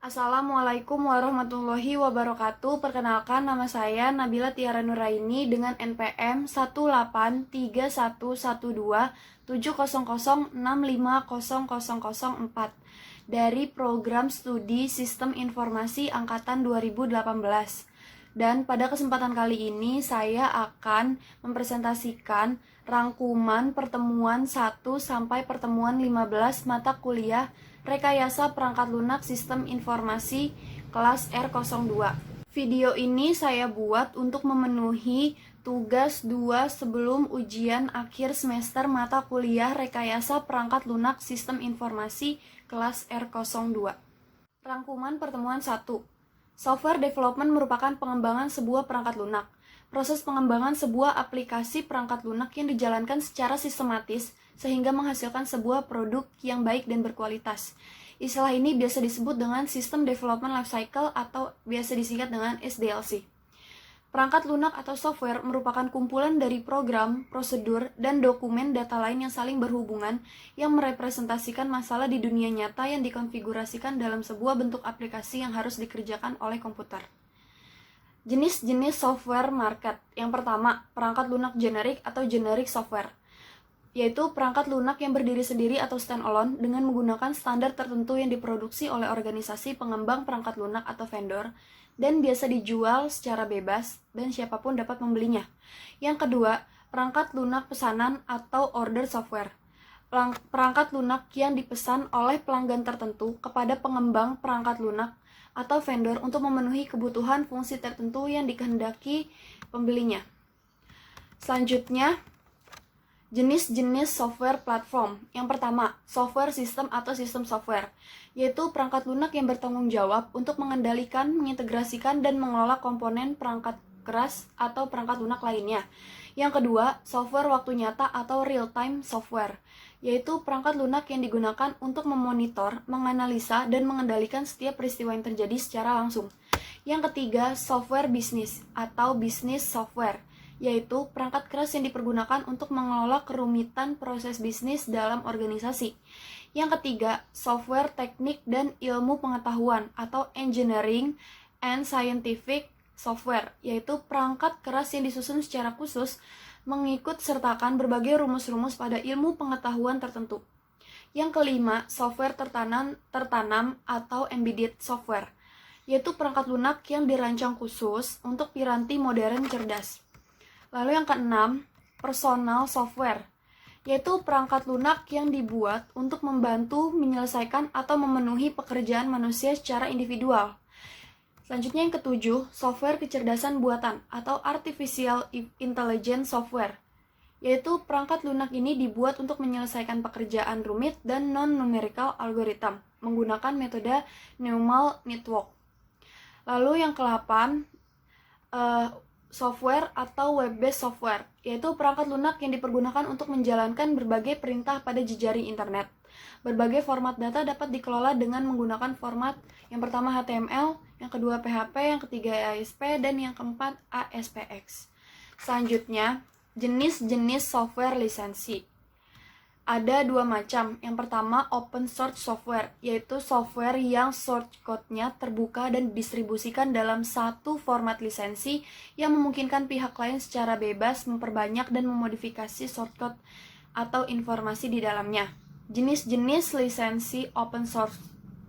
Assalamualaikum warahmatullahi wabarakatuh. Perkenalkan, nama saya Nabila Tiara Nuraini dengan NPM 183117006500004 dari Program Studi Sistem Informasi Angkatan 2018. Dan pada kesempatan kali ini saya akan mempresentasikan rangkuman pertemuan 1 sampai pertemuan 15 mata kuliah Rekayasa Perangkat Lunak Sistem Informasi kelas R02. Video ini saya buat untuk memenuhi tugas 2 sebelum ujian akhir semester mata kuliah Rekayasa Perangkat Lunak Sistem Informasi kelas R02. Rangkuman pertemuan 1. Software development merupakan pengembangan sebuah perangkat lunak. Proses pengembangan sebuah aplikasi perangkat lunak yang dijalankan secara sistematis sehingga menghasilkan sebuah produk yang baik dan berkualitas. Istilah ini biasa disebut dengan System Development Lifecycle atau biasa disingkat dengan SDLC. Perangkat lunak atau software merupakan kumpulan dari program, prosedur, dan dokumen data lain yang saling berhubungan yang merepresentasikan masalah di dunia nyata yang dikonfigurasikan dalam sebuah bentuk aplikasi yang harus dikerjakan oleh komputer. Jenis-jenis software market. Yang pertama, perangkat lunak generik atau generic software, yaitu perangkat lunak yang berdiri sendiri atau standalone dengan menggunakan standar tertentu yang diproduksi oleh organisasi pengembang perangkat lunak atau vendor dan biasa dijual secara bebas dan siapapun dapat membelinya. Yang kedua, perangkat lunak pesanan atau order software. Perangkat lunak yang dipesan oleh pelanggan tertentu kepada pengembang perangkat lunak atau vendor untuk memenuhi kebutuhan fungsi tertentu yang dikehendaki pembelinya. Selanjutnya, jenis-jenis software platform. Yang pertama, software system atau sistem software, yaitu perangkat lunak yang bertanggung jawab untuk mengendalikan, mengintegrasikan, dan mengelola komponen perangkat keras atau perangkat lunak lainnya. Yang kedua, software waktu nyata atau real-time software, yaitu perangkat lunak yang digunakan untuk memonitor, menganalisa, dan mengendalikan setiap peristiwa yang terjadi secara langsung. Yang ketiga, software bisnis atau business software, yaitu perangkat keras yang dipergunakan untuk mengelola kerumitan proses bisnis dalam organisasi. Yang ketiga, software teknik dan ilmu pengetahuan atau engineering and scientific software, yaitu perangkat keras yang disusun secara khusus mengikut sertakan berbagai rumus-rumus pada ilmu pengetahuan tertentu. Yang kelima, software tertanam atau embedded software, yaitu perangkat lunak yang dirancang khusus untuk piranti modern cerdas. Lalu yang keenam, personal software, yaitu perangkat lunak yang dibuat untuk membantu menyelesaikan atau memenuhi pekerjaan manusia secara individual. Selanjutnya yang ketujuh, software kecerdasan buatan atau artificial intelligence software, yaitu perangkat lunak ini dibuat untuk menyelesaikan pekerjaan rumit dan non-numerical algorithm menggunakan metode neural network. Lalu yang ke-8, software atau web-based software, yaitu perangkat lunak yang dipergunakan untuk menjalankan berbagai perintah pada jejaring internet. Berbagai format data dapat dikelola dengan menggunakan format yang pertama HTML, yang kedua PHP, yang ketiga ASP, dan yang keempat ASPX. Selanjutnya, jenis-jenis software lisensi. Ada dua macam. Yang pertama, open source software, yaitu software yang source code-nya terbuka dan didistribusikan dalam satu format lisensi yang memungkinkan pihak lain secara bebas memperbanyak dan memodifikasi source code atau informasi di dalamnya. Jenis-jenis lisensi open source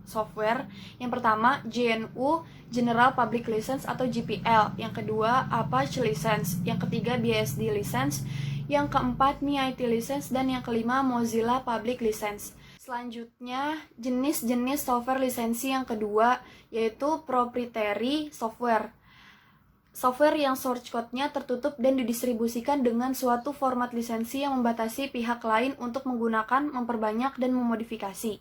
software. Yang pertama, GNU, General Public License atau GPL. Yang kedua, Apache License. Yang ketiga, BSD License. Yang keempat, MIT License, dan yang kelima, Mozilla Public License. Selanjutnya, jenis-jenis software lisensi yang kedua, yaitu proprietary software. Software yang source code-nya tertutup dan didistribusikan dengan suatu format lisensi yang membatasi pihak lain untuk menggunakan, memperbanyak, dan memodifikasi.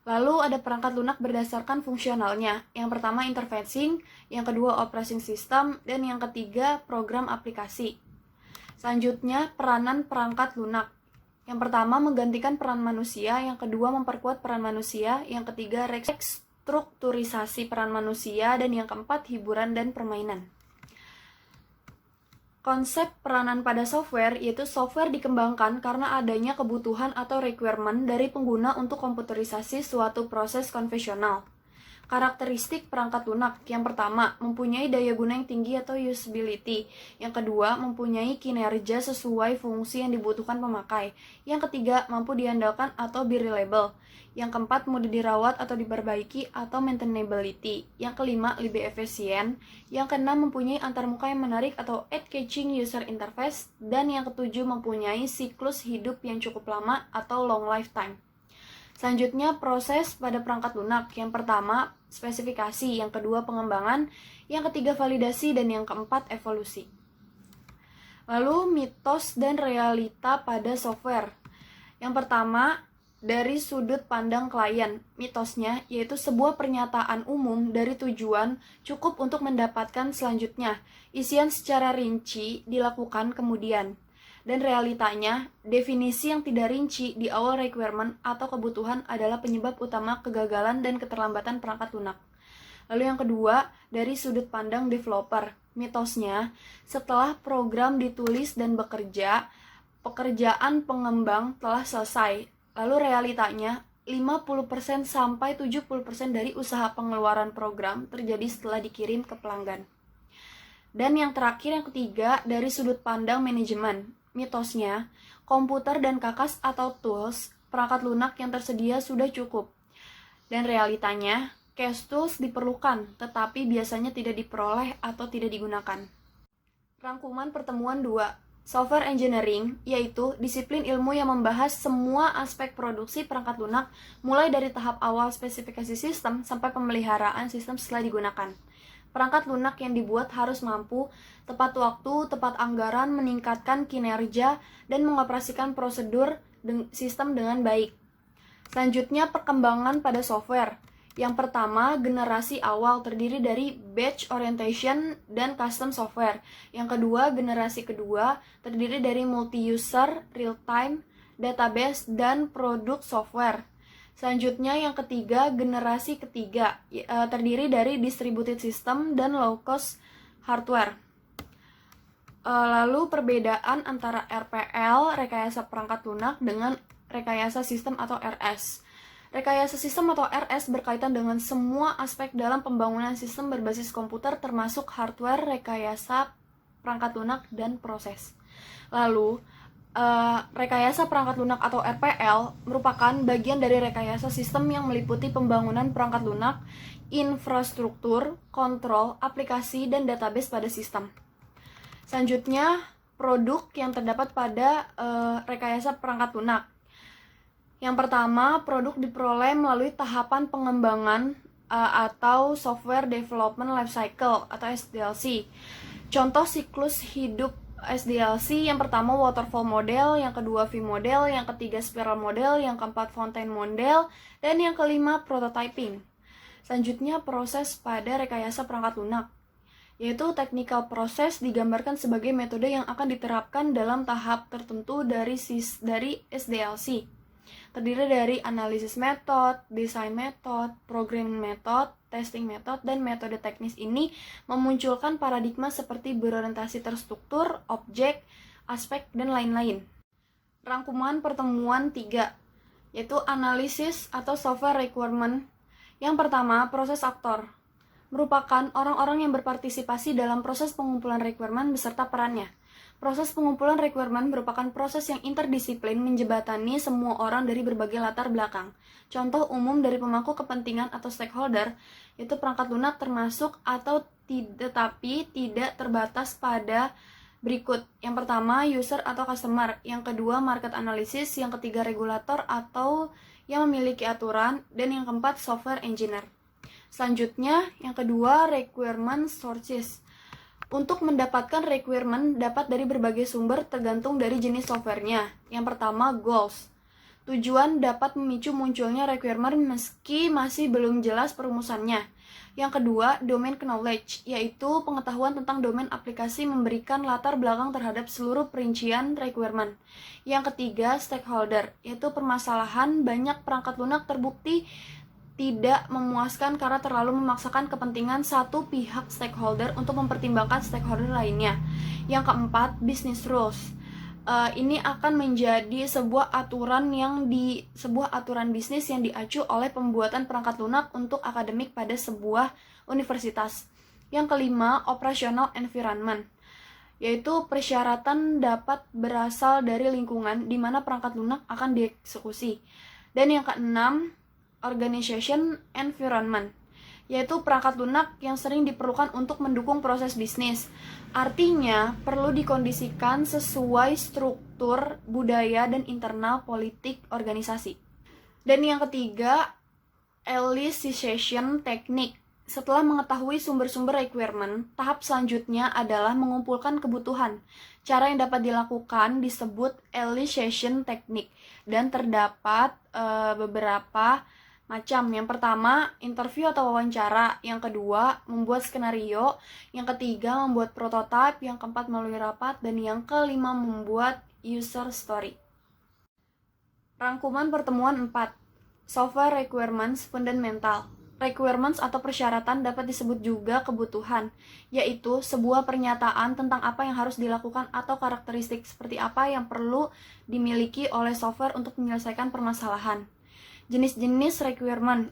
Lalu ada perangkat lunak berdasarkan fungsionalnya. Yang pertama, interfacing, yang kedua, operating system, dan yang ketiga, program aplikasi. Selanjutnya, peranan perangkat lunak. Yang pertama, menggantikan peran manusia. Yang kedua, memperkuat peran manusia. Yang ketiga, restrukturisasi peran manusia. Dan yang keempat, hiburan dan permainan. Konsep peranan pada software, yaitu software dikembangkan karena adanya kebutuhan atau requirement dari pengguna untuk komputerisasi suatu proses konvensional. Karakteristik perangkat lunak. Yang pertama, mempunyai daya guna yang tinggi atau usability. Yang kedua, mempunyai kinerja sesuai fungsi yang dibutuhkan pemakai. Yang ketiga, mampu diandalkan atau be reliable. Yang keempat, mudah dirawat atau diperbaiki atau maintainability. Yang kelima, lebih efisien. Yang keenam, mempunyai antarmuka yang menarik atau eye-catching user interface. Dan yang ketujuh, mempunyai siklus hidup yang cukup lama atau long lifetime. Selanjutnya, proses pada perangkat lunak. Yang pertama, spesifikasi. Yang kedua, pengembangan. Yang ketiga, validasi. Dan yang keempat, evolusi. Lalu, mitos dan realita pada software. Yang pertama, dari sudut pandang klien, mitosnya yaitu sebuah pernyataan umum dari tujuan cukup untuk mendapatkan selanjutnya. Isian secara rinci dilakukan kemudian. Dan realitanya, definisi yang tidak rinci di awal requirement atau kebutuhan adalah penyebab utama kegagalan dan keterlambatan perangkat lunak. Lalu yang kedua, dari sudut pandang developer, mitosnya setelah program ditulis dan bekerja, pekerjaan pengembang telah selesai. Lalu realitanya, 50% sampai 70% dari usaha pengeluaran program terjadi setelah dikirim ke pelanggan. Dan yang terakhir, yang ketiga, dari sudut pandang manajemen. Mitosnya, komputer dan kakas atau tools perangkat lunak yang tersedia sudah cukup. Dan realitanya, cache tools diperlukan, tetapi biasanya tidak diperoleh atau tidak digunakan. Rangkuman pertemuan 2. Software engineering, yaitu disiplin ilmu yang membahas semua aspek produksi perangkat lunak, mulai dari tahap awal spesifikasi sistem sampai pemeliharaan sistem setelah digunakan. Perangkat lunak yang dibuat harus mampu, tepat waktu, tepat anggaran, meningkatkan kinerja, dan mengoperasikan prosedur sistem dengan baik. Selanjutnya, perkembangan pada software. Yang pertama, generasi awal terdiri dari batch orientation dan custom software. Yang kedua, generasi kedua terdiri dari multi-user, real-time, database, dan produk software. Selanjutnya, yang ketiga, generasi ketiga terdiri dari distributed system dan low-cost hardware. Lalu perbedaan antara RPL, rekayasa perangkat lunak, dengan rekayasa sistem atau RS. Rekayasa sistem atau RS berkaitan dengan semua aspek dalam pembangunan sistem berbasis komputer termasuk hardware, rekayasa perangkat lunak, dan proses. Lalu, rekayasa perangkat lunak atau RPL merupakan bagian dari rekayasa sistem yang meliputi pembangunan perangkat lunak, infrastruktur, kontrol, aplikasi, dan database pada sistem. Selanjutnya, produk yang terdapat pada rekayasa perangkat lunak. Yang pertama, produk diperoleh melalui tahapan pengembangan atau Software Development Lifecycle atau SDLC. Contoh siklus hidup SDLC, yang pertama waterfall model, yang kedua V model, yang ketiga spiral model, yang keempat fountain model, dan yang kelima prototyping. Selanjutnya, proses pada rekayasa perangkat lunak, yaitu technical process digambarkan sebagai metode yang akan diterapkan dalam tahap tertentu dari SDLC. Terdiri dari analisis metode, desain metode, programming metode, testing metode, dan metode teknis ini memunculkan paradigma seperti berorientasi terstruktur, objek, aspek, dan lain-lain. Rangkuman pertemuan 3, yaitu analisis atau software requirement. Yang pertama, proses aktor. Merupakan orang-orang yang berpartisipasi dalam proses pengumpulan requirement beserta perannya. Proses pengumpulan requirement merupakan proses yang interdisiplin menjembatani semua orang dari berbagai latar belakang. Contoh umum dari pemangku kepentingan atau stakeholder, yaitu perangkat lunak termasuk atau tetapi tidak terbatas pada berikut. Yang pertama, user atau customer. Yang kedua, market analysis. Yang ketiga, regulator atau yang memiliki aturan. Dan yang keempat, software engineer. Selanjutnya, yang kedua, requirement sources. Untuk mendapatkan requirement dapat dari berbagai sumber tergantung dari jenis softwarenya. Yang pertama, goals. Tujuan dapat memicu munculnya requirement meski masih belum jelas perumusannya. Yang kedua, domain knowledge, yaitu pengetahuan tentang domain aplikasi memberikan latar belakang terhadap seluruh perincian requirement. Yang ketiga, stakeholder, yaitu permasalahan banyak perangkat lunak terbukti tidak memuaskan karena terlalu memaksakan kepentingan satu pihak stakeholder untuk mempertimbangkan stakeholder lainnya. Yang keempat, business rules. Ini akan menjadi sebuah aturan bisnis yang diacu oleh pembuatan perangkat lunak untuk akademik pada sebuah universitas. Yang kelima, operational environment, yaitu persyaratan dapat berasal dari lingkungan di mana perangkat lunak akan dieksekusi. Dan yang keenam, organization environment, yaitu perangkat lunak yang sering diperlukan untuk mendukung proses bisnis. Artinya, perlu dikondisikan sesuai struktur, budaya, dan internal politik organisasi. Dan yang ketiga, elicitation technique. Setelah mengetahui sumber-sumber requirement, tahap selanjutnya adalah mengumpulkan kebutuhan. Cara yang dapat dilakukan disebut elicitation technique, dan terdapat beberapa macam. Yang pertama, interview atau wawancara. Yang kedua, membuat skenario. Yang ketiga, membuat prototipe. Yang keempat, melalui rapat. Dan yang kelima, membuat user story. Rangkuman pertemuan 4. Software requirements fundamental. Requirements atau persyaratan dapat disebut juga kebutuhan, yaitu sebuah pernyataan tentang apa yang harus dilakukan atau karakteristik seperti apa yang perlu dimiliki oleh software untuk menyelesaikan permasalahan. Jenis-jenis requirement.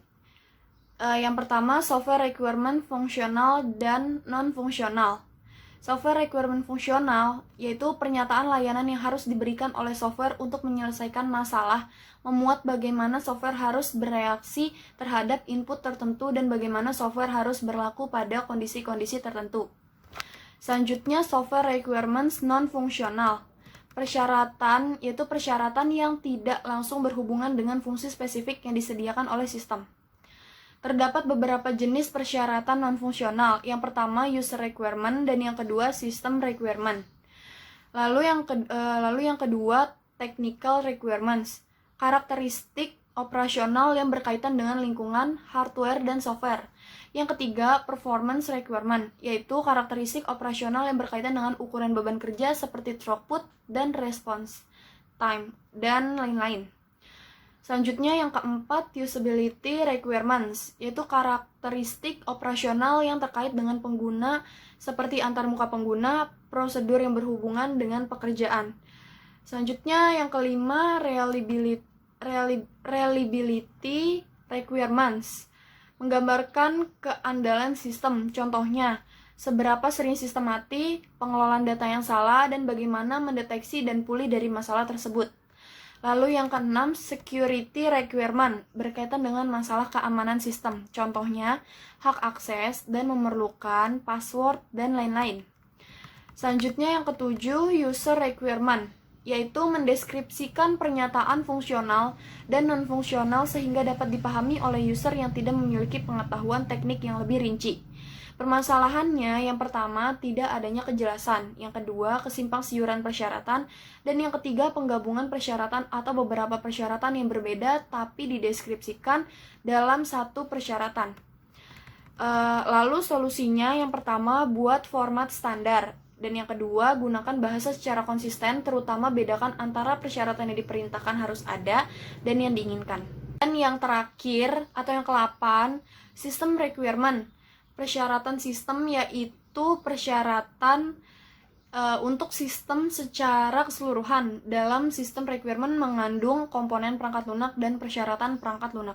Yang pertama, software requirement fungsional dan non-fungsional. Software requirement fungsional yaitu pernyataan layanan yang harus diberikan oleh software untuk menyelesaikan masalah, memuat bagaimana software harus bereaksi terhadap input tertentu dan bagaimana software harus berlaku pada kondisi-kondisi tertentu. Selanjutnya, software requirements non-fungsional. Persyaratan yaitu persyaratan yang tidak langsung berhubungan dengan fungsi spesifik yang disediakan oleh sistem. Terdapat beberapa jenis persyaratan non-fungsional. Yang pertama, user requirement, dan yang kedua, system requirement. Lalu yang kedua, technical requirements. Karakteristik operasional yang berkaitan dengan lingkungan, hardware, dan software. Yang ketiga, performance requirement, yaitu karakteristik operasional yang berkaitan dengan ukuran beban kerja seperti throughput dan response time, dan lain-lain. Selanjutnya yang keempat, usability requirements, yaitu karakteristik operasional yang terkait dengan pengguna seperti antarmuka pengguna, prosedur yang berhubungan dengan pekerjaan. Selanjutnya yang kelima, reliability requirements, menggambarkan keandalan sistem. Contohnya, seberapa sering sistem mati, pengelolaan data yang salah, dan bagaimana mendeteksi dan pulih dari masalah tersebut. Lalu yang keenam, security requirement, berkaitan dengan masalah keamanan sistem. Contohnya, hak akses dan memerlukan password dan lain-lain. Selanjutnya yang ketujuh, user requirement, yaitu mendeskripsikan pernyataan fungsional dan non-fungsional sehingga dapat dipahami oleh user yang tidak memiliki pengetahuan teknik yang lebih rinci. Permasalahannya, yang pertama, tidak adanya kejelasan. Yang kedua, kesimpangsiuran persyaratan. Dan yang ketiga, penggabungan persyaratan atau beberapa persyaratan yang berbeda tapi dideskripsikan dalam satu persyaratan. Lalu solusinya, yang pertama, buat format standar. Dan yang kedua, gunakan bahasa secara konsisten, terutama bedakan antara persyaratan yang diperintahkan harus ada dan yang diinginkan. Dan yang terakhir, atau yang ke-8, system requirement. Persyaratan sistem yaitu persyaratan untuk sistem secara keseluruhan. Dalam sistem requirement mengandung komponen perangkat lunak dan persyaratan perangkat lunak.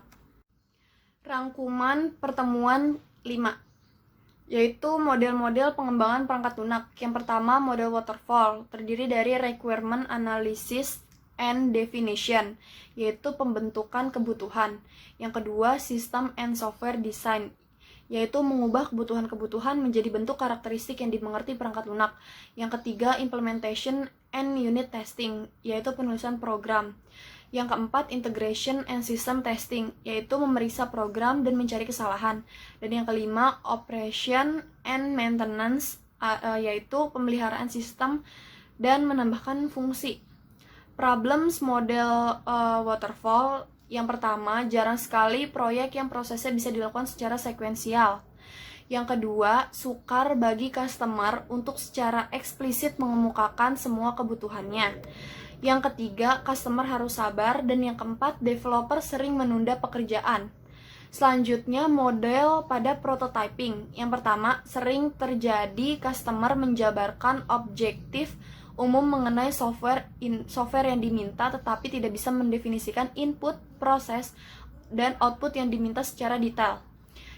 Rangkuman pertemuan 5, yaitu model-model pengembangan perangkat lunak. Yang pertama, model waterfall, terdiri dari requirement analysis and definition, yaitu pembentukan kebutuhan. Yang kedua, system and software design, yaitu mengubah kebutuhan-kebutuhan menjadi bentuk karakteristik yang dimengerti perangkat lunak. Yang ketiga, implementation and unit testing, yaitu penulisan program. Yang keempat, integration and system testing, yaitu memeriksa program dan mencari kesalahan. Dan yang kelima, operation and maintenance, yaitu pemeliharaan sistem dan menambahkan fungsi. Problems model waterfall. Yang pertama, jarang sekali proyek yang prosesnya bisa dilakukan secara sekuensial. Yang kedua, sukar bagi customer untuk secara eksplisit mengemukakan semua kebutuhannya. Yang ketiga, customer harus sabar. Dan yang keempat, developer sering menunda pekerjaan. Selanjutnya, model pada prototyping. Yang pertama, sering terjadi customer menjabarkan objektif umum mengenai software yang diminta, tetapi tidak bisa mendefinisikan input, proses, dan output yang diminta secara detail.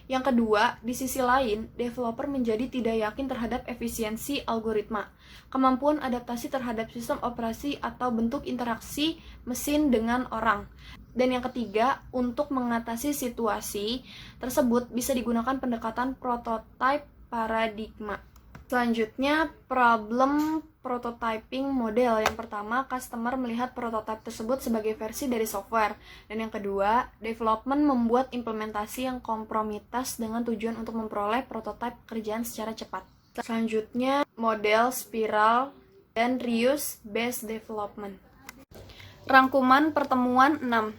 Yang kedua, di sisi lain, developer menjadi tidak yakin terhadap efisiensi algoritma, kemampuan adaptasi terhadap sistem operasi atau bentuk interaksi mesin dengan orang. Dan yang ketiga, untuk mengatasi situasi tersebut bisa digunakan pendekatan prototype paradigma. Selanjutnya, problem prototyping model. Yang pertama, customer melihat prototipe tersebut sebagai versi dari software. Dan yang kedua, development membuat implementasi yang kompromitas dengan tujuan untuk memperoleh prototipe pekerjaan secara cepat. Selanjutnya, model spiral dan reuse-based development. Rangkuman pertemuan 6.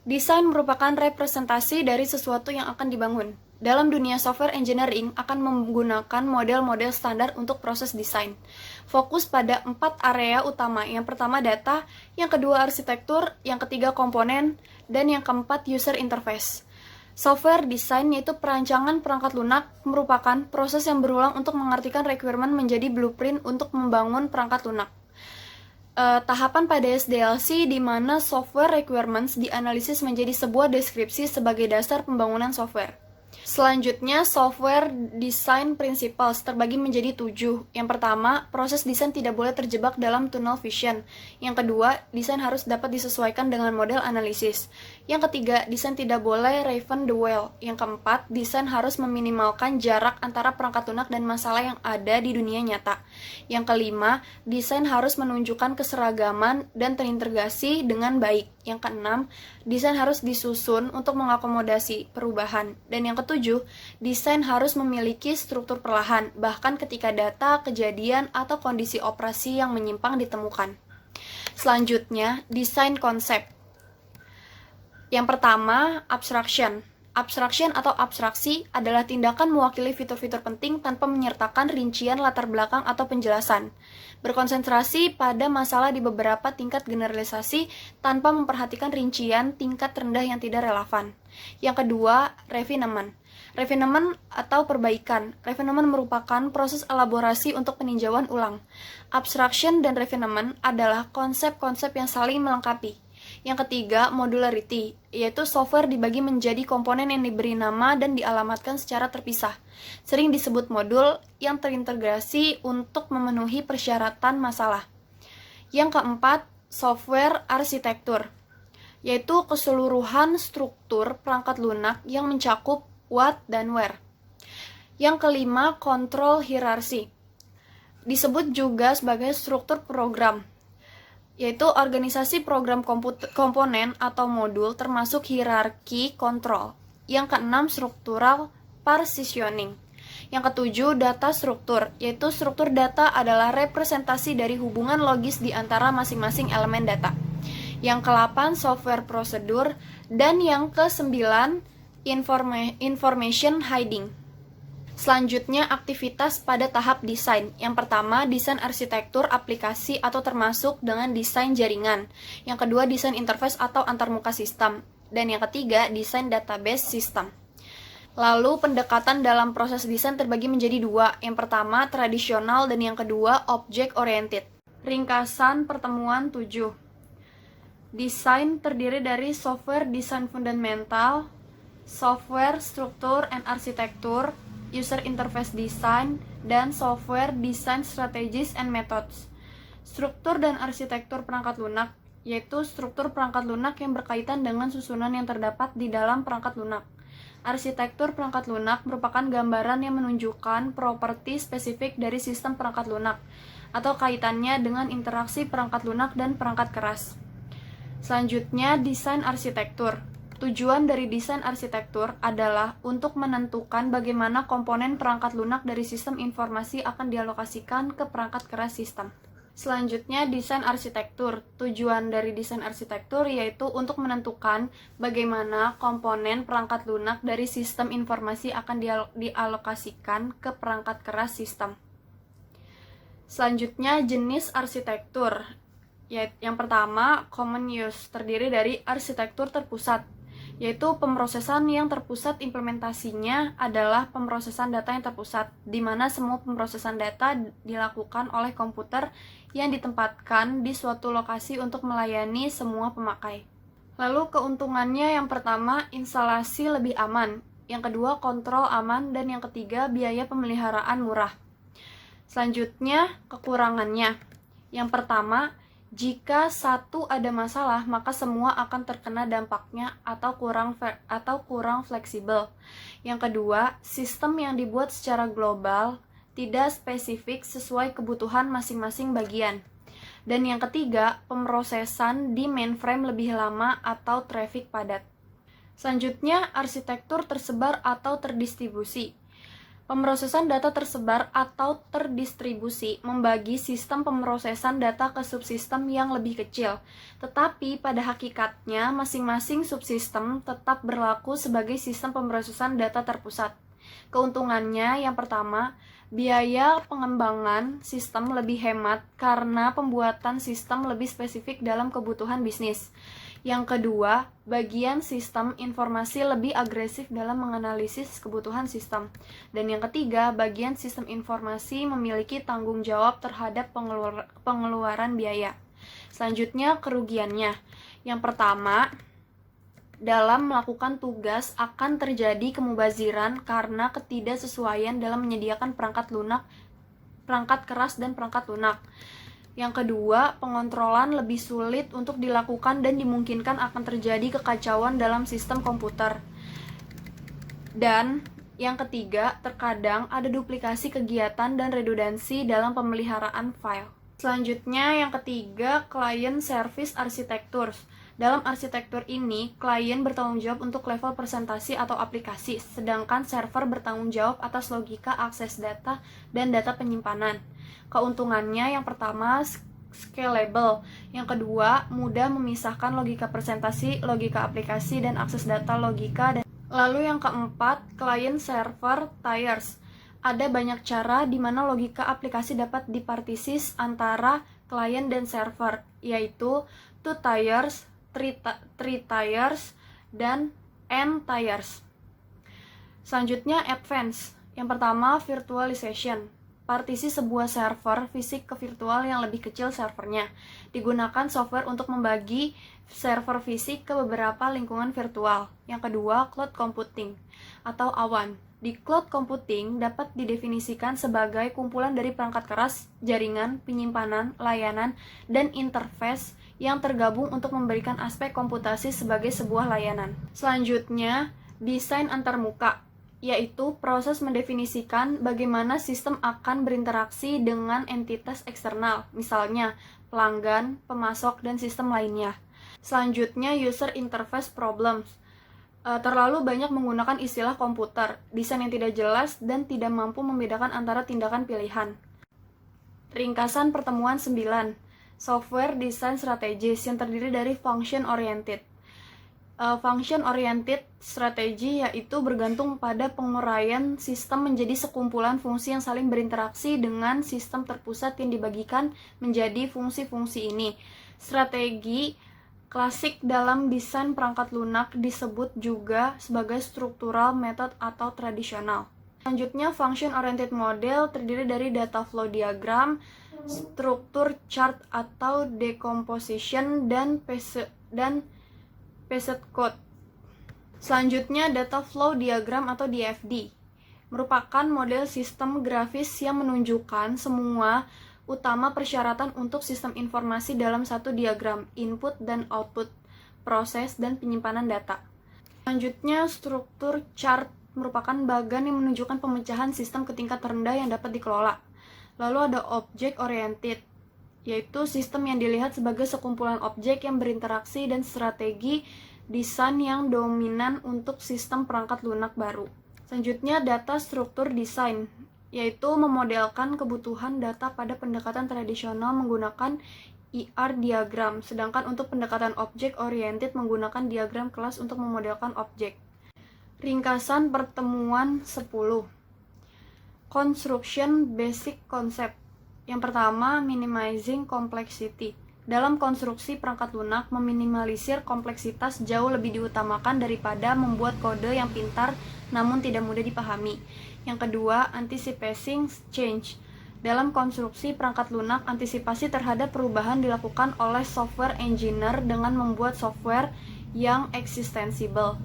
Desain merupakan representasi dari sesuatu yang akan dibangun. Dalam dunia software engineering akan menggunakan model-model standar untuk proses desain. Fokus pada 4 area utama. Yang pertama data, yang kedua arsitektur, yang ketiga komponen, dan yang keempat user interface. Software design yaitu perancangan perangkat lunak merupakan proses yang berulang untuk mengartikan requirement menjadi blueprint untuk membangun perangkat lunak. Tahapan pada SDLC di mana software requirements dianalisis menjadi sebuah deskripsi sebagai dasar pembangunan software. Selanjutnya, software design principles terbagi menjadi 7. Yang pertama, proses desain tidak boleh terjebak dalam tunnel vision. Yang kedua, desain harus dapat disesuaikan dengan model analisis. Yang ketiga, desain tidak boleh reinvent the wheel. Yang keempat, desain harus meminimalkan jarak antara perangkat lunak dan masalah yang ada di dunia nyata. Yang kelima, desain harus menunjukkan keseragaman dan terintegrasi dengan baik. Yang keenam, desain harus disusun untuk mengakomodasi perubahan. Dan yang ketujuh, desain harus memiliki struktur perlahan, bahkan ketika data, kejadian, atau kondisi operasi yang menyimpang ditemukan. Selanjutnya, desain konsep. Yang pertama, abstraction. Abstraction atau abstraksi adalah tindakan mewakili fitur-fitur penting tanpa menyertakan rincian latar belakang atau penjelasan. Berkonsentrasi pada masalah di beberapa tingkat generalisasi tanpa memperhatikan rincian tingkat rendah yang tidak relevan. Yang kedua, refinement. Refinement atau perbaikan. Refinement merupakan proses elaborasi untuk peninjauan ulang. Abstraction dan refinement adalah konsep-konsep yang saling melengkapi. Yang ketiga, modularity, yaitu software dibagi menjadi komponen yang diberi nama dan dialamatkan secara terpisah. Sering disebut modul yang terintegrasi untuk memenuhi persyaratan masalah. Yang keempat, software arsitektur, yaitu keseluruhan struktur perangkat lunak yang mencakup what dan where. Yang kelima, control hierarchy, disebut juga sebagai struktur program, yaitu organisasi program komponen atau modul termasuk hierarki kontrol. Yang keenam, struktural partitioning. Yang ketujuh, data struktur, yaitu struktur data adalah representasi dari hubungan logis di antara masing-masing elemen data. Yang ke-8, software prosedur. Dan yang ke-9, information hiding. Selanjutnya, aktivitas pada tahap desain. Yang pertama, desain arsitektur aplikasi atau termasuk dengan desain jaringan. Yang kedua, desain interface atau antarmuka sistem. Dan yang ketiga, desain database sistem. Lalu, pendekatan dalam proses desain terbagi menjadi 2. Yang pertama, tradisional, dan yang kedua, object oriented. Ringkasan pertemuan 7. Desain terdiri dari software design fundamental, software struktur and arsitektur, user interface design, dan software design strategies and methods. Struktur dan arsitektur perangkat lunak, yaitu struktur perangkat lunak yang berkaitan dengan susunan yang terdapat di dalam perangkat lunak. Arsitektur perangkat lunak merupakan gambaran yang menunjukkan properti spesifik dari sistem perangkat lunak, atau kaitannya dengan interaksi perangkat lunak dan perangkat keras. Selanjutnya, desain arsitektur. Tujuan dari desain arsitektur adalah untuk menentukan bagaimana komponen perangkat lunak dari sistem informasi akan dialokasikan ke perangkat keras sistem. Selanjutnya, desain arsitektur. Tujuan dari desain arsitektur yaitu untuk menentukan bagaimana komponen perangkat lunak dari sistem informasi akan dialokasikan ke perangkat keras sistem. Selanjutnya, jenis arsitektur. Yang pertama, common use, terdiri dari arsitektur terpusat. yaitu pemrosesan yang terpusat. Implementasinya adalah pemrosesan data yang terpusat, di mana semua pemrosesan data dilakukan oleh komputer yang ditempatkan di suatu lokasi untuk melayani semua pemakai. Lalu keuntungannya, yang pertama, instalasi lebih aman, yang kedua, kontrol aman, dan yang ketiga, biaya pemeliharaan murah. Selanjutnya, kekurangannya. Yang pertama, jika satu ada masalah, maka semua akan terkena dampaknya atau kurang fleksibel. Yang kedua, sistem yang dibuat secara global tidak spesifik sesuai kebutuhan masing-masing bagian. Dan yang ketiga, pemrosesan di mainframe lebih lama atau traffic padat. Selanjutnya, arsitektur tersebar atau terdistribusi. Pemrosesan data tersebar atau terdistribusi membagi sistem pemrosesan data ke subsistem yang lebih kecil, tetapi pada hakikatnya masing-masing subsistem tetap berlaku sebagai sistem pemrosesan data terpusat. Keuntungannya, yang pertama, biaya pengembangan sistem lebih hemat karena pembuatan sistem lebih spesifik dalam kebutuhan bisnis. Yang kedua, bagian sistem informasi lebih agresif dalam menganalisis kebutuhan sistem. Dan yang ketiga, bagian sistem informasi memiliki tanggung jawab terhadap pengeluaran biaya. Selanjutnya, kerugiannya. Yang pertama, dalam melakukan tugas akan terjadi kemubaziran karena ketidaksesuaian dalam menyediakan perangkat keras dan perangkat lunak. Yang kedua, pengontrolan lebih sulit untuk dilakukan dan dimungkinkan akan terjadi kekacauan dalam sistem komputer. Dan yang ketiga, terkadang ada duplikasi kegiatan dan redundansi dalam pemeliharaan file. Selanjutnya, yang ketiga, client service architecture. Dalam arsitektur ini, klien bertanggung jawab untuk level presentasi atau aplikasi, sedangkan server bertanggung jawab atas logika akses data dan data penyimpanan. Keuntungannya, yang pertama, scalable. Yang kedua, mudah memisahkan logika presentasi, logika aplikasi, dan akses data logika. Lalu yang keempat, client server tiers. Ada banyak cara di mana logika aplikasi dapat dipartisis antara klien dan server, yaitu 2 tiers, 3 tiers, dan n tiers. Selanjutnya, advance. Yang pertama, virtualization. Partisi sebuah server fisik ke virtual yang lebih kecil servernya. Digunakan software untuk membagi server fisik ke beberapa lingkungan virtual. Yang kedua, cloud computing atau awan. Di cloud computing dapat didefinisikan sebagai kumpulan dari perangkat keras, jaringan, penyimpanan, layanan, dan interface yang tergabung untuk memberikan aspek komputasi sebagai sebuah layanan. Selanjutnya, desain antarmuka, yaitu proses mendefinisikan bagaimana sistem akan berinteraksi dengan entitas eksternal, misalnya pelanggan, pemasok, dan sistem lainnya. Selanjutnya, user interface problems. Terlalu banyak menggunakan istilah komputer, desain yang tidak jelas, dan tidak mampu membedakan antara tindakan pilihan. Ringkasan pertemuan 9. Software Design Strategis yang terdiri dari function oriented. Function oriented strategy yaitu bergantung pada penguraian sistem menjadi sekumpulan fungsi yang saling berinteraksi dengan sistem terpusat yang dibagikan menjadi fungsi-fungsi ini. Strategi klasik dalam desain perangkat lunak disebut juga sebagai structural method atau tradisional. Selanjutnya, function oriented model terdiri dari data flow diagram, struktur chart atau decomposition, dan paced code. Selanjutnya, data flow diagram atau DFD merupakan model sistem grafis yang menunjukkan semua utama persyaratan untuk sistem informasi dalam satu diagram, input dan output, proses dan penyimpanan data. Selanjutnya, struktur chart merupakan bagan yang menunjukkan pemecahan sistem ke tingkat terendah yang dapat dikelola. Lalu ada object oriented, yaitu sistem yang dilihat sebagai sekumpulan objek yang berinteraksi dan strategi desain yang dominan untuk sistem perangkat lunak baru. Selanjutnya, data struktur design, yaitu memodelkan kebutuhan data pada pendekatan tradisional menggunakan ER diagram, sedangkan untuk pendekatan object oriented menggunakan diagram kelas untuk memodelkan objek. Ringkasan pertemuan 10. Construction Basic Concept. Yang pertama, minimizing complexity. Dalam konstruksi perangkat lunak, meminimalisir kompleksitas jauh lebih diutamakan daripada membuat kode yang pintar namun tidak mudah dipahami. Yang kedua, anticipating change. Dalam konstruksi perangkat lunak, antisipasi terhadap perubahan dilakukan oleh software engineer dengan membuat software yang extensible.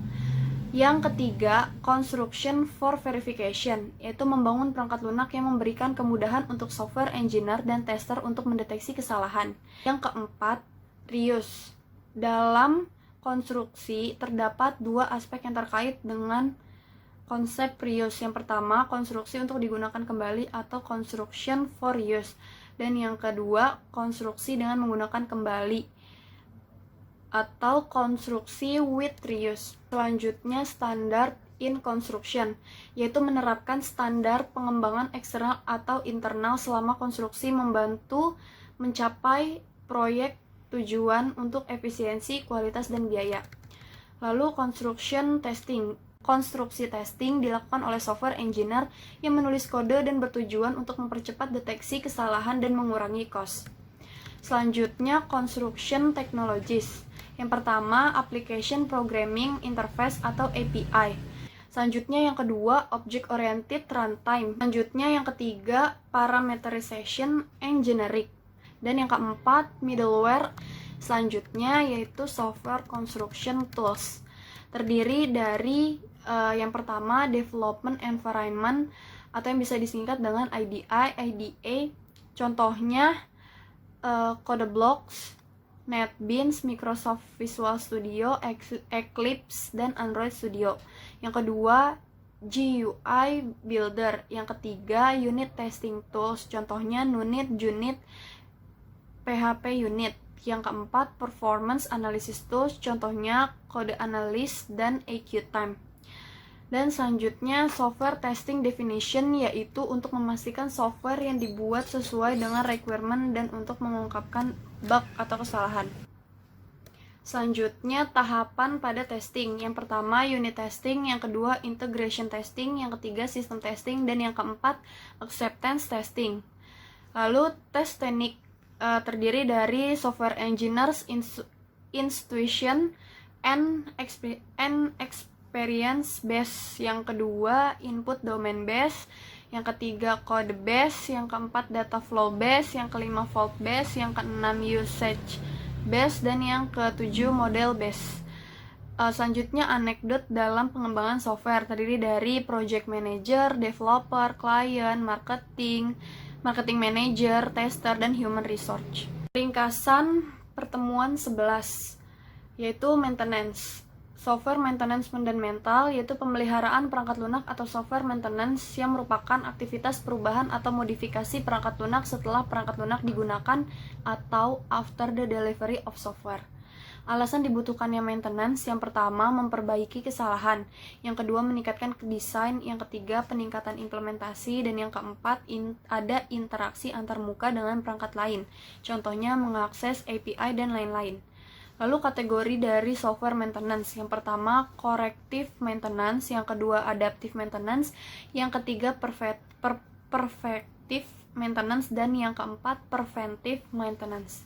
Yang ketiga, construction for verification, yaitu membangun perangkat lunak yang memberikan kemudahan untuk software engineer dan tester untuk mendeteksi kesalahan. Yang keempat, reuse. Dalam konstruksi terdapat dua aspek yang terkait dengan konsep reuse. Yang pertama, konstruksi untuk digunakan kembali atau construction for reuse. Dan yang kedua, konstruksi dengan menggunakan kembali atau konstruksi with reuse. Selanjutnya, standard in construction, yaitu menerapkan standar pengembangan eksternal atau internal selama konstruksi membantu mencapai proyek tujuan untuk efisiensi, kualitas, dan biaya. Lalu construction testing. Konstruksi testing dilakukan oleh software engineer yang menulis kode dan bertujuan untuk mempercepat deteksi kesalahan dan mengurangi cost. Selanjutnya, construction technologies. Yang pertama, application programming interface atau API. Selanjutnya yang kedua, object oriented runtime. Selanjutnya yang ketiga, parameterization and generic. Dan yang keempat, middleware. Selanjutnya yaitu software construction tools. Terdiri dari yang pertama, development environment atau yang bisa disingkat dengan IDE, IDA. Contohnya CodeBlocks, NetBeans, Microsoft Visual Studio, Eclipse, dan Android Studio. Yang kedua, GUI Builder. Yang ketiga, Unit Testing Tools. Contohnya Nunit, Junit, PHP Unit. Yang keempat, Performance Analysis Tools. Contohnya Code Analyst dan AQTime. Dan selanjutnya, Software Testing Definition, yaitu untuk memastikan software yang dibuat sesuai dengan requirement dan untuk mengungkapkan bug atau kesalahan. Selanjutnya, tahapan pada testing. Yang pertama, unit testing. Yang kedua, integration testing. Yang ketiga, system testing. Dan yang keempat, acceptance testing. Lalu, tes teknik terdiri dari software engineers, institution, and experience base. Yang kedua, input domain base. Yang ketiga, code base. Yang keempat, data flow base. Yang kelima, fault base. Yang keenam, usage base. Dan yang ketujuh, model base. Selanjutnya, anekdot dalam pengembangan software terdiri dari project manager, developer, client, marketing manager, tester, dan human resource. Ringkasan pertemuan 11 yaitu maintenance. Software maintenance fundamental yaitu pemeliharaan perangkat lunak atau software maintenance yang merupakan aktivitas perubahan atau modifikasi perangkat lunak setelah perangkat lunak digunakan atau after the delivery of software. Alasan dibutuhkannya maintenance, yang pertama memperbaiki kesalahan, yang kedua meningkatkan desain, yang ketiga peningkatan implementasi, dan yang keempat ada interaksi antarmuka dengan perangkat lain, contohnya mengakses API dan lain-lain. Lalu kategori dari software maintenance, yang pertama corrective maintenance, yang kedua adaptive maintenance, yang ketiga perfective maintenance, dan yang keempat preventive maintenance.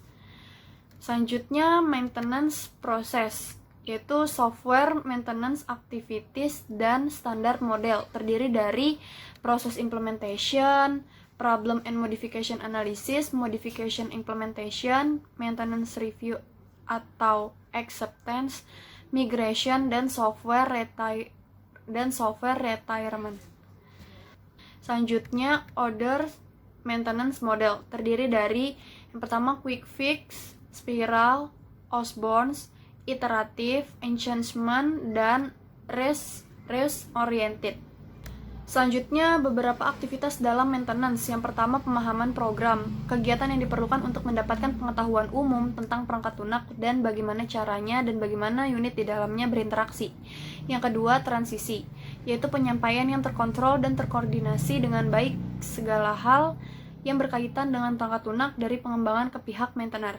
Selanjutnya maintenance process, yaitu software maintenance activities dan standar model, terdiri dari proses implementation, problem and modification analysis, modification implementation, maintenance review atau acceptance, migration, dan software retirement. Selanjutnya order maintenance model, terdiri dari yang pertama quick fix, spiral, Osborne, iteratif, enhancement, dan res oriented. Selanjutnya, beberapa aktivitas dalam maintenance. Yang pertama, pemahaman program, kegiatan yang diperlukan untuk mendapatkan pengetahuan umum tentang perangkat lunak dan bagaimana caranya dan bagaimana unit di dalamnya berinteraksi. Yang kedua, transisi, yaitu penyampaian yang terkontrol dan terkoordinasi dengan baik segala hal yang berkaitan dengan perangkat lunak dari pengembangan ke pihak maintainer.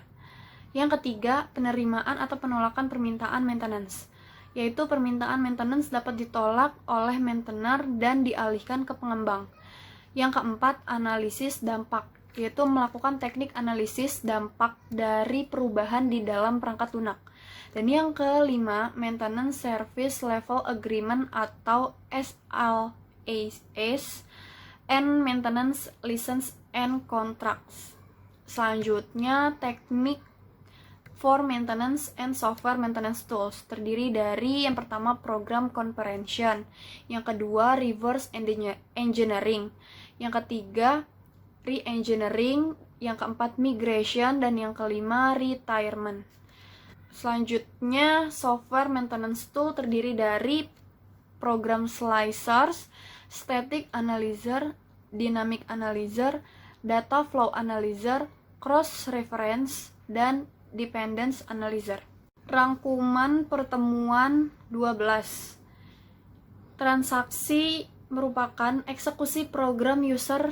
Yang ketiga, penerimaan atau penolakan permintaan maintenance, yaitu permintaan maintenance dapat ditolak oleh maintainer dan dialihkan ke pengembang. Yang keempat, analisis dampak, yaitu melakukan teknik analisis dampak dari perubahan di dalam perangkat lunak. Dan yang kelima, Maintenance Service Level Agreement atau SLAs and Maintenance License and Contracts. Selanjutnya, teknik for Maintenance and Software Maintenance Tools, terdiri dari yang pertama Program Comprehension, yang kedua Reverse Engineering, yang ketiga Re-engineering, yang keempat Migration, dan yang kelima Retirement. Selanjutnya, Software Maintenance Tool terdiri dari Program Slicers, Static Analyzer, Dynamic Analyzer, Data Flow Analyzer, Cross Reference, dan Dependence Analyzer. Rangkuman pertemuan 12. Transaksi merupakan eksekusi program user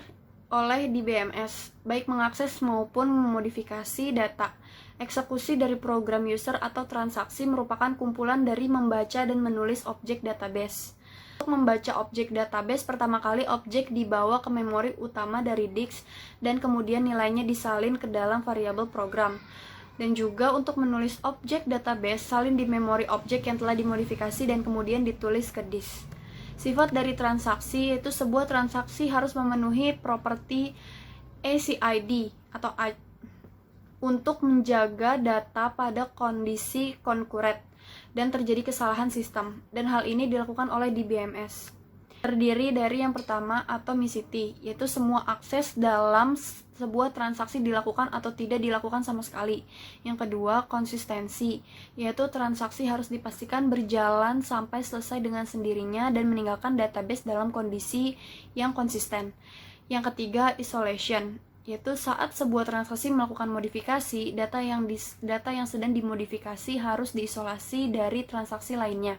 oleh DBMS, baik mengakses maupun memodifikasi data. Eksekusi dari program user atau transaksi merupakan kumpulan dari membaca dan menulis objek database. Untuk membaca objek database, pertama kali objek dibawa ke memori utama dari disk dan kemudian nilainya disalin ke dalam variabel program. Dan juga untuk menulis objek database, salin di memori objek yang telah dimodifikasi dan kemudian ditulis ke disk. Sifat dari transaksi yaitu sebuah transaksi harus memenuhi properti ACID atau untuk menjaga data pada kondisi konkuren dan terjadi kesalahan sistem, dan hal ini dilakukan oleh DBMS. Terdiri dari yang pertama atomicity, yaitu semua akses dalam sebuah transaksi dilakukan atau tidak dilakukan sama sekali. Yang kedua, konsistensi, yaitu transaksi harus dipastikan berjalan sampai selesai dengan sendirinya dan meninggalkan database dalam kondisi yang konsisten. Yang ketiga, isolation, yaitu saat sebuah transaksi melakukan modifikasi, data yang sedang dimodifikasi harus diisolasi dari transaksi lainnya.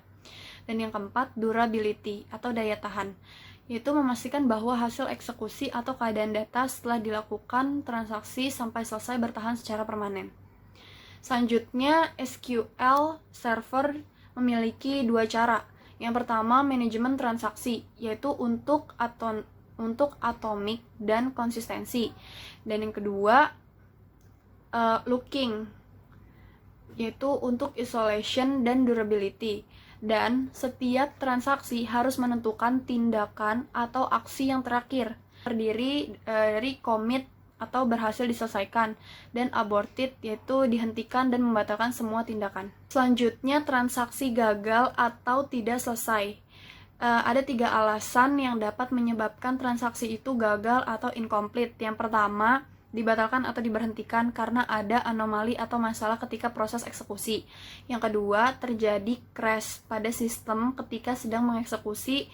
Dan yang keempat, durability atau daya tahan, yaitu memastikan bahwa hasil eksekusi atau keadaan data setelah dilakukan transaksi sampai selesai bertahan secara permanen. Selanjutnya, SQL Server memiliki dua cara. Yang pertama, manajemen transaksi, yaitu untuk atomic dan konsistensi. Dan yang kedua, looking, yaitu untuk isolation dan durability. Dan setiap transaksi harus menentukan tindakan atau aksi yang terakhir, terdiri dari commit atau berhasil diselesaikan, dan aborted, yaitu dihentikan dan membatalkan semua tindakan. Selanjutnya, transaksi gagal atau tidak selesai. Ada 3 alasan yang dapat menyebabkan transaksi itu gagal atau incomplete. Yang pertama, dibatalkan atau diberhentikan karena ada anomali atau masalah ketika proses eksekusi. Yang kedua, terjadi crash pada sistem ketika sedang mengeksekusi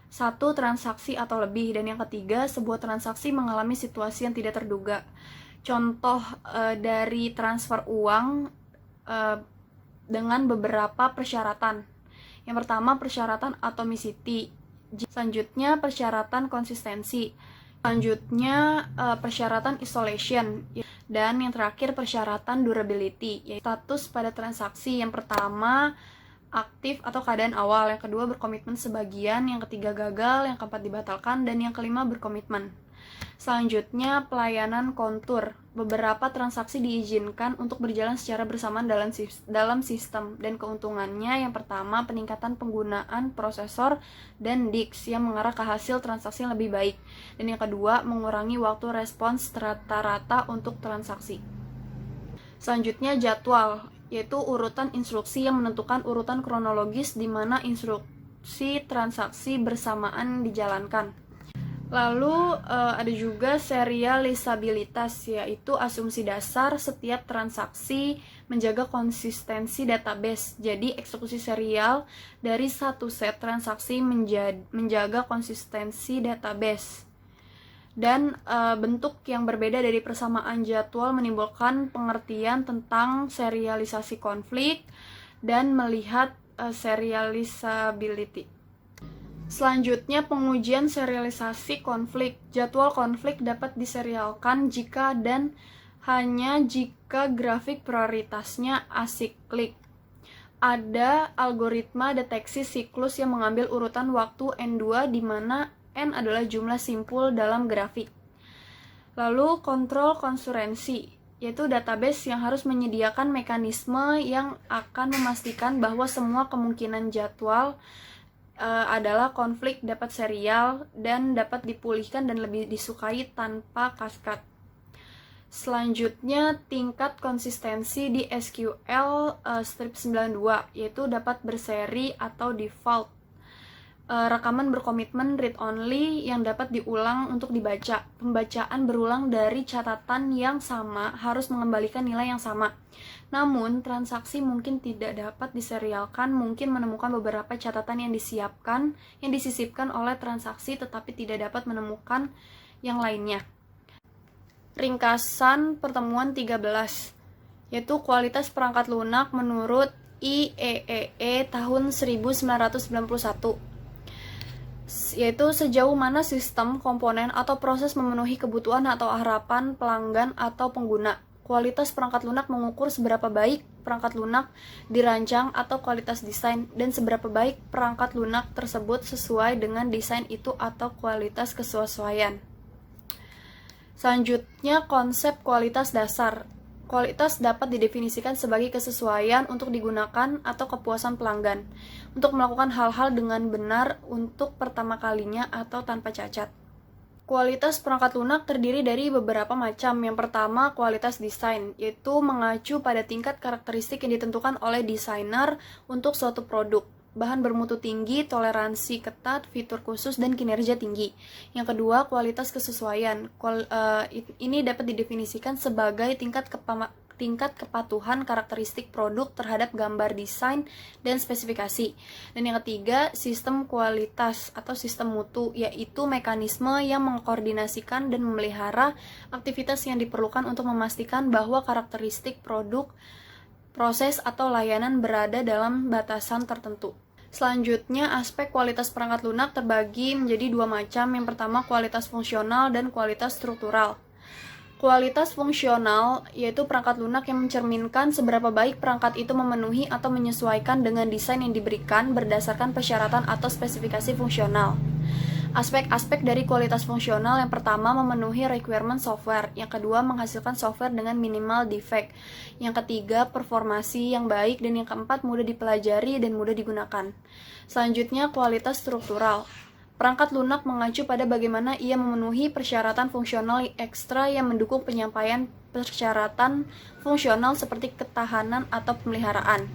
satu transaksi atau lebih. Dan yang ketiga, sebuah transaksi mengalami situasi yang tidak terduga. Contoh dari transfer uang dengan beberapa persyaratan. Yang pertama, persyaratan atomicity. Selanjutnya, persyaratan konsistensi. Selanjutnya, persyaratan isolation. Dan yang terakhir, persyaratan durability, yaitu status pada transaksi. Yang pertama, aktif atau keadaan awal. Yang kedua, berkomitmen sebagian. Yang ketiga, gagal. Yang keempat, dibatalkan. Dan yang kelima, berkomitmen. Selanjutnya, pelayanan kontur. Beberapa transaksi diizinkan untuk berjalan secara bersamaan dalam sistem, dan keuntungannya yang pertama, peningkatan penggunaan prosesor dan disk yang mengarah ke hasil transaksi yang lebih baik. Dan yang kedua, mengurangi waktu respons rata-rata untuk transaksi. Selanjutnya, jadwal, yaitu urutan instruksi yang menentukan urutan kronologis di mana instruksi transaksi bersamaan dijalankan. Lalu ada juga serialisabilitas, yaitu asumsi dasar setiap transaksi menjaga konsistensi database. Jadi eksekusi serial dari satu set transaksi menjaga konsistensi database. Dan bentuk yang berbeda dari persamaan jadwal menimbulkan pengertian tentang serialisasi konflik dan melihat serialisability. Selanjutnya, pengujian serialisasi konflik. Jadwal konflik dapat diserialkan jika dan hanya jika grafik prioritasnya asiklik. Ada algoritma deteksi siklus yang mengambil urutan waktu N2 di mana N adalah jumlah simpul dalam grafik. Lalu kontrol konkurensi, yaitu database yang harus menyediakan mekanisme yang akan memastikan bahwa semua kemungkinan jadwal adalah konflik dapat serial dan dapat dipulihkan dan lebih disukai tanpa kaskad. Selanjutnya, tingkat konsistensi di SQL strip 92, yaitu dapat berseri atau default. Rekaman berkomitmen read-only yang dapat diulang untuk dibaca. Pembacaan berulang dari catatan yang sama harus mengembalikan nilai yang sama. Namun, transaksi mungkin tidak dapat diserialkan, mungkin menemukan beberapa catatan yang disisipkan oleh transaksi tetapi tidak dapat menemukan yang lainnya. Ringkasan pertemuan 13, yaitu kualitas perangkat lunak menurut IEEE tahun 1991. Yaitu sejauh mana sistem, komponen, atau proses memenuhi kebutuhan atau harapan pelanggan atau pengguna. Kualitas perangkat lunak mengukur seberapa baik perangkat lunak dirancang atau kualitas desain, dan seberapa baik perangkat lunak tersebut sesuai dengan desain itu atau kualitas kesesuaian. Selanjutnya, konsep kualitas dasar. Kualitas dapat didefinisikan sebagai kesesuaian untuk digunakan atau kepuasan pelanggan untuk melakukan hal-hal dengan benar untuk pertama kalinya atau tanpa cacat. Kualitas perangkat lunak terdiri dari beberapa macam. Yang pertama, kualitas desain, yaitu mengacu pada tingkat karakteristik yang ditentukan oleh desainer untuk suatu produk. Bahan bermutu tinggi, toleransi ketat, fitur khusus, dan kinerja tinggi. Yang kedua, kualitas kesesuaian. Ini dapat didefinisikan sebagai tingkat kepatuhan karakteristik produk terhadap gambar desain dan spesifikasi. Dan yang ketiga, sistem kualitas atau sistem mutu, yaitu mekanisme yang mengkoordinasikan dan memelihara aktivitas yang diperlukan untuk memastikan bahwa karakteristik produk, proses, atau layanan berada dalam batasan tertentu. Selanjutnya, aspek kualitas perangkat lunak terbagi menjadi dua macam. Yang pertama, kualitas fungsional dan kualitas struktural. Kualitas fungsional yaitu perangkat lunak yang mencerminkan seberapa baik perangkat itu memenuhi atau menyesuaikan dengan desain yang diberikan berdasarkan persyaratan atau spesifikasi fungsional. Aspek-aspek dari kualitas fungsional yang pertama memenuhi requirement software, yang kedua menghasilkan software dengan minimal defect, yang ketiga performasi yang baik, dan yang keempat mudah dipelajari dan mudah digunakan. Selanjutnya, kualitas struktural. Perangkat lunak mengacu pada bagaimana ia memenuhi persyaratan fungsional ekstra yang mendukung penyampaian persyaratan fungsional seperti ketahanan atau pemeliharaan.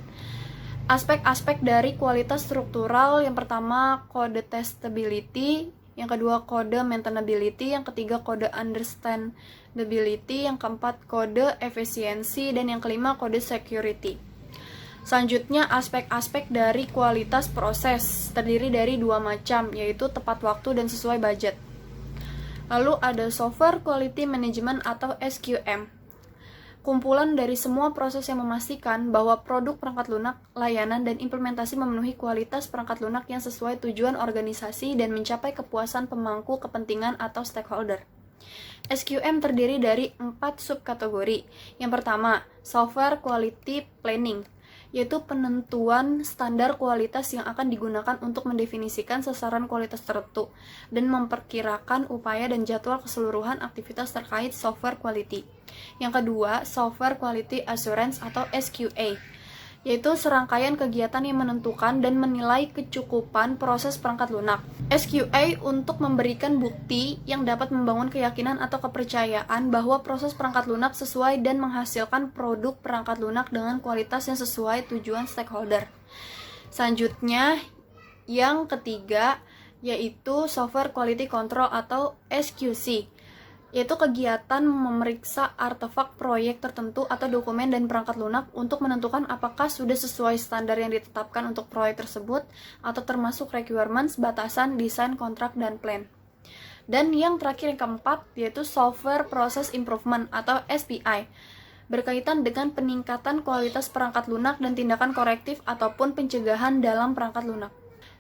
Aspek-aspek dari kualitas struktural yang pertama kode testability, yang kedua kode maintainability, yang ketiga kode understandability, yang keempat kode efisiensi, dan yang kelima kode security. Selanjutnya, aspek-aspek dari kualitas proses terdiri dari dua macam, yaitu tepat waktu dan sesuai budget. Lalu ada software quality management atau SQM. Kumpulan dari semua proses yang memastikan bahwa produk perangkat lunak, layanan, dan implementasi memenuhi kualitas perangkat lunak yang sesuai tujuan organisasi dan mencapai kepuasan pemangku kepentingan atau stakeholder. SQM terdiri dari 4 subkategori. Yang pertama, software quality planning, yaitu penentuan standar kualitas yang akan digunakan untuk mendefinisikan sasaran kualitas tertentu dan memperkirakan upaya dan jadwal keseluruhan aktivitas terkait software quality. Yang kedua, software quality assurance atau SQA, yaitu serangkaian kegiatan yang menentukan dan menilai kecukupan proses perangkat lunak. SQA untuk memberikan bukti yang dapat membangun keyakinan atau kepercayaan bahwa proses perangkat lunak sesuai dan menghasilkan produk perangkat lunak dengan kualitas yang sesuai tujuan stakeholder. Selanjutnya, yang ketiga, yaitu software quality control atau SQC, yaitu kegiatan memeriksa artefak proyek tertentu atau dokumen dan perangkat lunak untuk menentukan apakah sudah sesuai standar yang ditetapkan untuk proyek tersebut atau termasuk requirements, batasan, desain, kontrak, dan plan. Dan yang terakhir, yang keempat, yaitu software process improvement atau SPI, berkaitan dengan peningkatan kualitas perangkat lunak dan tindakan korektif ataupun pencegahan dalam perangkat lunak.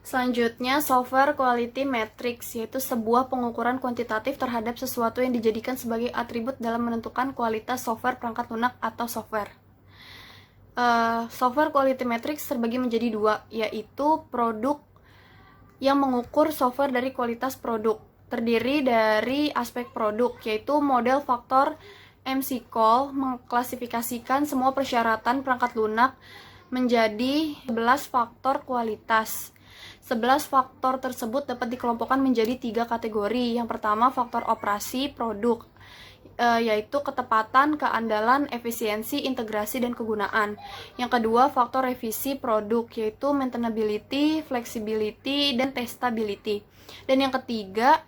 Selanjutnya, software quality metrics, yaitu sebuah pengukuran kuantitatif terhadap sesuatu yang dijadikan sebagai atribut dalam menentukan kualitas software perangkat lunak atau software. Software quality metrics terbagi menjadi dua, yaitu produk yang mengukur software dari kualitas produk. terdiri dari aspek produk, yaitu model faktor MCCOL mengklasifikasikan semua persyaratan perangkat lunak menjadi 11 faktor kualitas. 11 faktor tersebut dapat dikelompokkan menjadi 3 kategori. Yang pertama, faktor operasi produk, yaitu ketepatan, keandalan, efisiensi, integrasi, dan kegunaan. Yang kedua, faktor revisi produk, yaitu maintainability, flexibility, dan testability. Dan yang ketiga,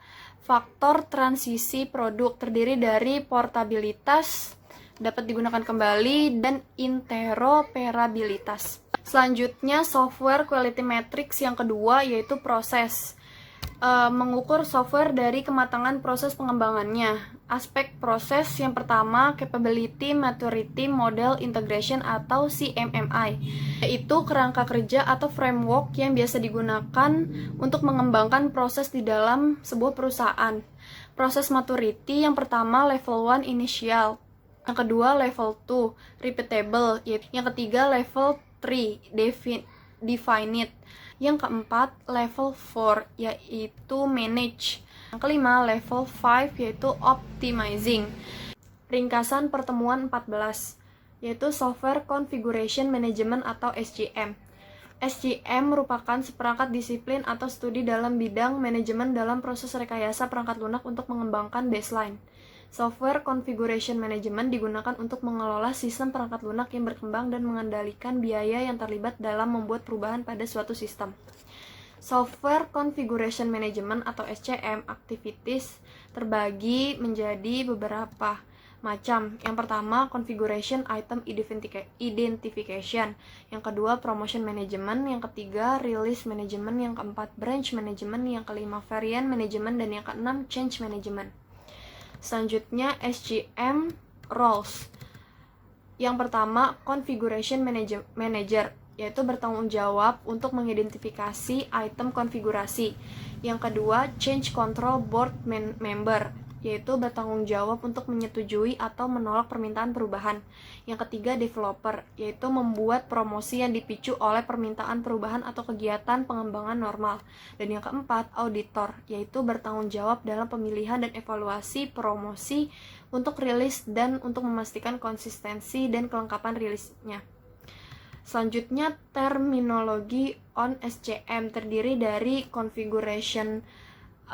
faktor transisi produk, terdiri dari portabilitas, dapat digunakan kembali, dan interoperabilitas. Selanjutnya, software quality matrix yang kedua, yaitu proses. Mengukur software dari kematangan proses pengembangannya. Aspek proses yang pertama, capability maturity model integration atau CMMI, yaitu kerangka kerja atau framework yang biasa digunakan untuk mengembangkan proses di dalam sebuah perusahaan. Proses maturity yang pertama, level 1 initial, yang kedua level 2 repeatable, yang ketiga level 3 definite, yang keempat level 4 yaitu manage, yang kelima level 5 yaitu optimizing. Ringkasan pertemuan 14 yaitu software configuration management atau SCM. SCM merupakan seperangkat disiplin atau studi dalam bidang manajemen dalam proses rekayasa perangkat lunak untuk mengembangkan baseline. Software configuration management digunakan untuk mengelola sistem perangkat lunak yang berkembang dan mengendalikan biaya yang terlibat dalam membuat perubahan pada suatu sistem. Software configuration management atau SCM activities terbagi menjadi beberapa macam. Yang pertama, configuration item identification. Yang kedua, promotion management. Yang ketiga, release management. Yang keempat, branch management. Yang kelima, variant management. Dan yang keenam, change management. Selanjutnya, SCM roles. Yang pertama, configuration manager, yaitu bertanggung jawab untuk mengidentifikasi item konfigurasi. Yang kedua, change control board member, yaitu bertanggung jawab untuk menyetujui atau menolak permintaan perubahan. Yang ketiga, developer, yaitu membuat promosi yang dipicu oleh permintaan perubahan atau kegiatan pengembangan normal. Dan yang keempat, auditor, yaitu bertanggung jawab dalam pemilihan dan evaluasi promosi untuk rilis dan untuk memastikan konsistensi dan kelengkapan rilisnya. Selanjutnya, terminologi on SCM terdiri dari configuration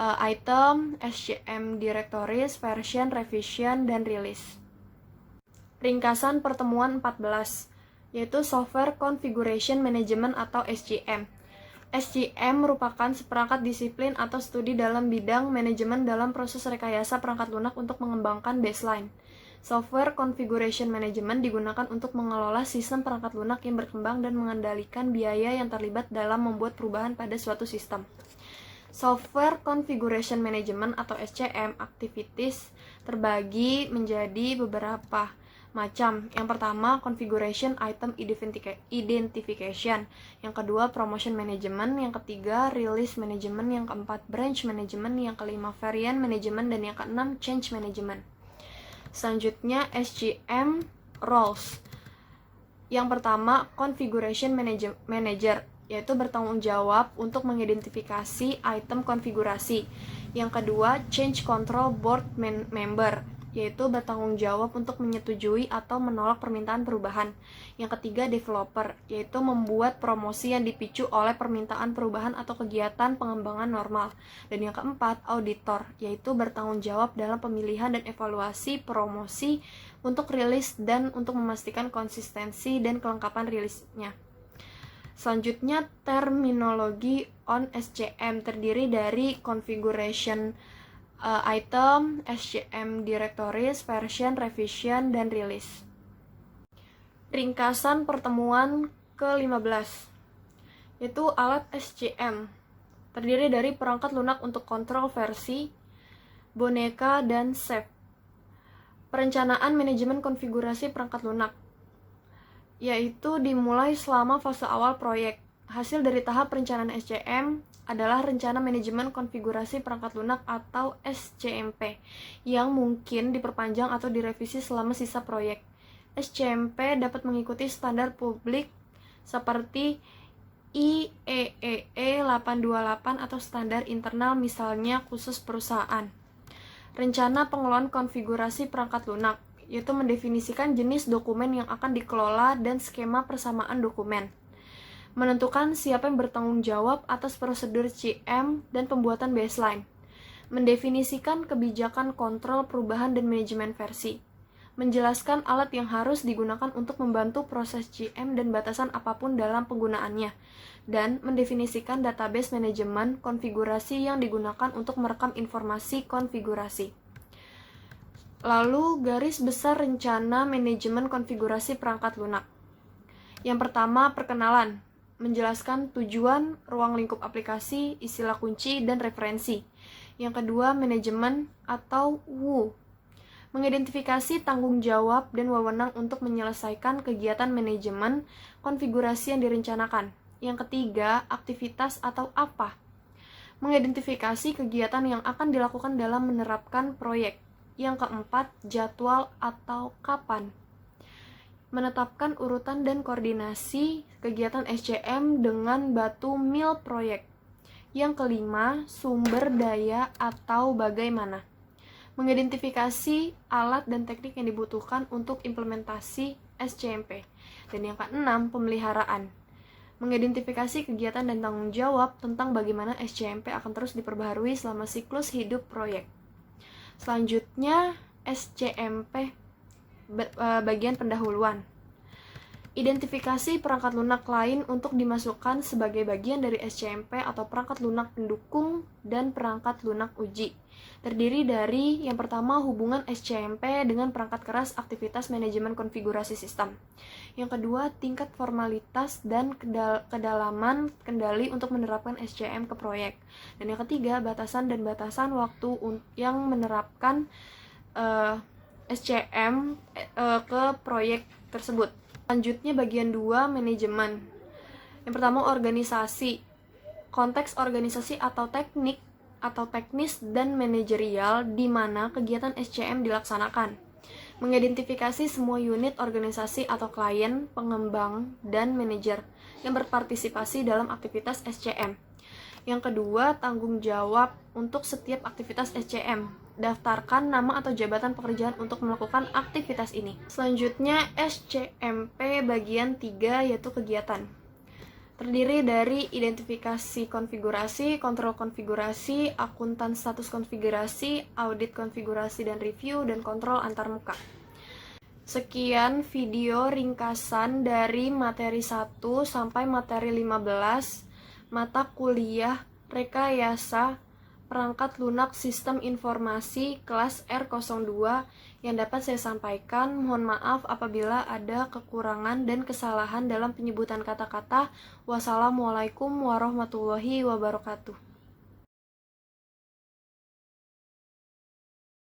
item, SCM directories, version, revision, dan release. Ringkasan pertemuan 14 yaitu software configuration management atau SCM. SCM merupakan seperangkat disiplin atau studi dalam bidang manajemen dalam proses rekayasa perangkat lunak untuk mengembangkan baseline. Software configuration management digunakan untuk mengelola sistem perangkat lunak yang berkembang dan mengendalikan biaya yang terlibat dalam membuat perubahan pada suatu sistem. Software configuration management atau SCM activities terbagi menjadi beberapa macam. Yang pertama, configuration item identification. Yang kedua, promotion management. Yang ketiga, release management. Yang keempat, branch management. Yang kelima, variant management. Dan yang keenam, change management. Selanjutnya, SCM roles. Yang pertama, configuration manager, yaitu bertanggung jawab untuk mengidentifikasi item konfigurasi. Yang kedua, change control board member, yaitu bertanggung jawab untuk menyetujui atau menolak permintaan perubahan. Yang ketiga, developer, yaitu membuat promosi yang dipicu oleh permintaan perubahan atau kegiatan pengembangan normal. Dan yang keempat, auditor, yaitu bertanggung jawab dalam pemilihan dan evaluasi promosi untuk rilis dan untuk memastikan konsistensi dan kelengkapan rilisnya. Selanjutnya, terminologi on SCM terdiri dari configuration item, SCM directories, version, revision, dan release. Ringkasan pertemuan ke-15 yaitu alat SCM terdiri dari perangkat lunak untuk kontrol versi, boneka, dan save. Perencanaan manajemen konfigurasi perangkat lunak yaitu dimulai selama fase awal proyek. Hasil dari tahap perencanaan SCM adalah rencana manajemen konfigurasi perangkat lunak atau SCMP yang mungkin diperpanjang atau direvisi selama sisa proyek. SCMP dapat mengikuti standar publik seperti IEEE 828 atau standar internal misalnya khusus perusahaan. Rencana pengelolaan konfigurasi perangkat lunak, yaitu mendefinisikan jenis dokumen yang akan dikelola dan skema persamaan dokumen. Menentukan siapa yang bertanggung jawab atas prosedur CM dan pembuatan baseline. Mendefinisikan kebijakan kontrol perubahan dan manajemen versi. Menjelaskan alat yang harus digunakan untuk membantu proses GM dan batasan apapun dalam penggunaannya, dan mendefinisikan database manajemen konfigurasi yang digunakan untuk merekam informasi konfigurasi. Lalu, garis besar rencana manajemen konfigurasi perangkat lunak. Yang pertama, perkenalan, menjelaskan tujuan, ruang lingkup aplikasi, istilah kunci, dan referensi. Yang kedua, manajemen atau WU, mengidentifikasi tanggung jawab dan wewenang untuk menyelesaikan kegiatan manajemen konfigurasi yang direncanakan. Yang ketiga, aktivitas atau apa, mengidentifikasi kegiatan yang akan dilakukan dalam menerapkan proyek. Yang keempat, jadwal atau kapan, menetapkan urutan dan koordinasi kegiatan SCM dengan batu mil proyek. Yang kelima, sumber daya atau bagaimana, mengidentifikasi alat dan teknik yang dibutuhkan untuk implementasi SCMP. Dan yang keenam, pemeliharaan, mengidentifikasi kegiatan dan tanggung jawab tentang bagaimana SCMP akan terus diperbaharui selama siklus hidup proyek. Selanjutnya, SCMP bagian pendahuluan. Identifikasi perangkat lunak lain untuk dimasukkan sebagai bagian dari SCMP atau perangkat lunak pendukung dan perangkat lunak uji. Terdiri dari yang pertama, hubungan SCMP dengan perangkat keras aktivitas manajemen konfigurasi sistem. Yang kedua, tingkat formalitas dan kedalaman kendali untuk menerapkan SCM ke proyek. Dan yang ketiga, batasan dan batasan waktu yang menerapkan SCM ke proyek tersebut. Selanjutnya bagian 2, manajemen. Yang pertama, organisasi. Konteks organisasi atau teknis dan manajerial di mana kegiatan SCM dilaksanakan. Mengidentifikasi semua unit organisasi atau klien, pengembang, dan manajer yang berpartisipasi dalam aktivitas SCM. Yang kedua, tanggung jawab untuk setiap aktivitas SCM. Daftarkan nama atau jabatan pekerjaan untuk melakukan aktivitas ini. Selanjutnya, SCMP bagian 3 yaitu kegiatan. Terdiri dari identifikasi konfigurasi, kontrol konfigurasi, akuntan status konfigurasi, audit konfigurasi dan review, dan kontrol antarmuka. Sekian video ringkasan dari materi 1 sampai materi 15 mata kuliah rekayasa perangkat lunak sistem informasi kelas R02 yang dapat saya sampaikan. Mohon maaf apabila ada kekurangan dan kesalahan dalam penyebutan kata-kata. Wassalamualaikum warahmatullahi wabarakatuh.